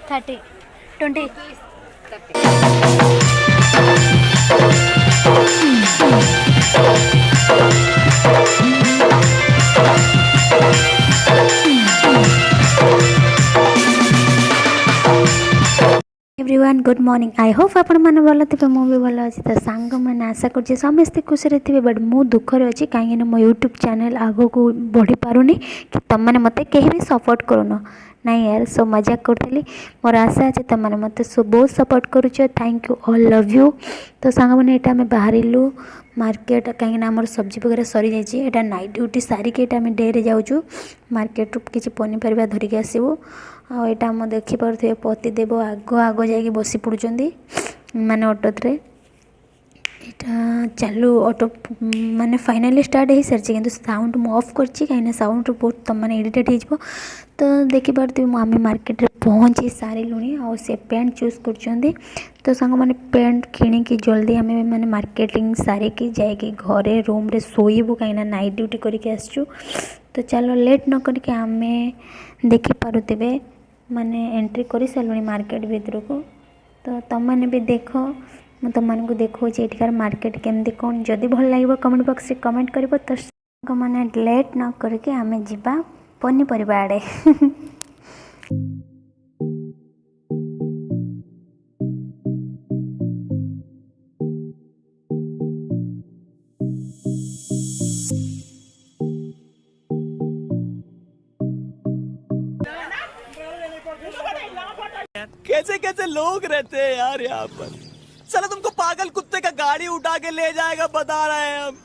30 20 everyone good morning. I hope आपण मैंने भल थे मुझे भल अच्छी तो सांग मैंने आशा कर समस्ते खुशी थे बट मु दुखरे अच्छी कहीं मो यूट्यूब चैनल आग को बढ़ी पारुनी कि तुम मैंने मत कहीं भी सपोर्ट करून नहीं यार सो मजाक करी मोर आशा अच्छे तुम मैंने मत सो बहुत सपोर्ट करुच thank you all love you. तो सांग मैंने यहाँ आम बाहरलु मार्केट कहीं आम सब्जी वगैरह सरी जाइए नाइट ड्यूटी सारिक आम डे रे जाऊँ मार्केट रू किसी पनीपरिया धरिकी आसबू आम देखिपे पतिदेव आग आग जा बसी पड़ुंट माने ऑटो रे यहाँ चालू ऑटो माने फाइनाली स्टार्ट हो सारी कि साउंड मु ऑफ करची कहीं साउंड बहुत तुम मैंने इरिटेट हो तो देखिपे आम मार्केट रे पहुँची सारूँ आ से पेंट चूज कर तो सांग मैंने पेंट किणिकी जल्दी आम मैंने मार्केटिंग सारिकी जाकि घरे रूम रे शोबू कहीं नाइट ड्यूटी करके आसचु। तो चलो लेट न करके आम देखिपे माने एंट्री कर सारे मार्केट भीतर को तो तुम मैंने भी देख मैं तुम मानक देखा एठार मार्केट केमती कौन जदि भल लगे कमेंट बॉक्स में कमेंट कर तो मैंने लेट न करके आम जा पनीपरिया आड़े कैसे कैसे लोग रहते हैं यार यहाँ पर। चलो तुमको पागल कुत्ते का गाड़ी उठा के ले जाएगा बता रहे हैं हम।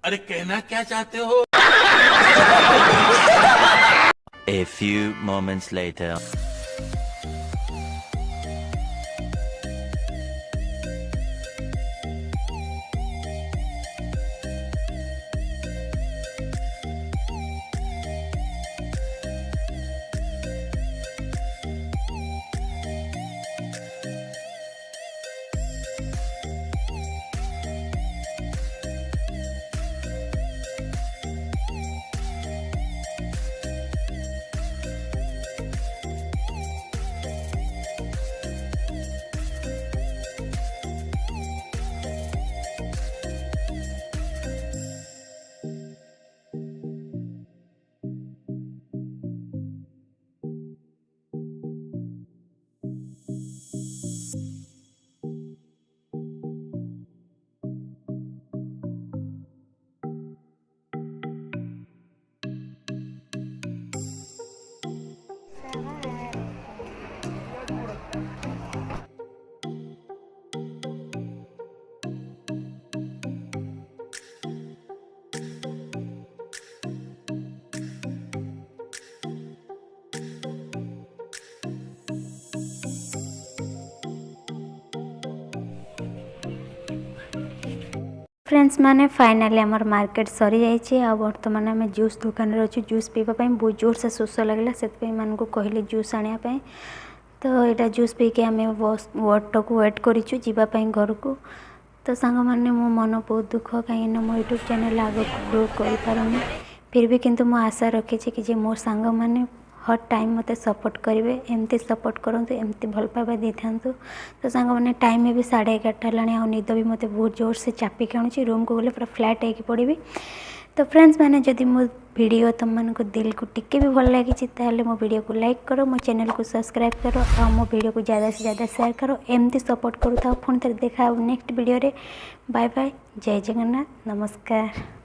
अरे कहना क्या चाहते हो? A few moments later. Friends माने फाइनाली आमर मार्केट सरी जाइए आ बर्तमान आम जूस दुकान अच्छे जूस पीवाई बहुत जोर से शोष लगे से मानक कहले जूस आने तो यहाँ जूस पी के आम ऑटो को वेट करूँ जीवाई घर को। तो सांग मैंने मो मन बहुत दुख कहीं मो यूट्यूब चैनल आगे ग्रो कर फिर भी किंतु मो आशा रखी कि मोर सांग मैंने हर टाइम मत सपोर्ट करेंगे एमती सपोर्ट करूँ एमती भल पाइबा दे था। तो सांग मैंने टाइम में भी 11:30 है निद भी मत बहुत जोर से चापिक आणुची रूम को गले पूरा फ्लैट होगी पड़ी। तो फ्रेंड्स मैंने जदि मो वीडियो तुम मानक दिल को टिके भी भल लगी ताहले मो वीडियो को लाइक करो मो चैनल को सब्सक्राइब करो और मो वीडियो को ज़्यादा से ज़्यादा शेयर करो एमती सपोर्ट करूँ। पुणी थे देखा नेक्स्ट वीडियो रे। बाय बाय, जय जगन्नाथ, नमस्कार।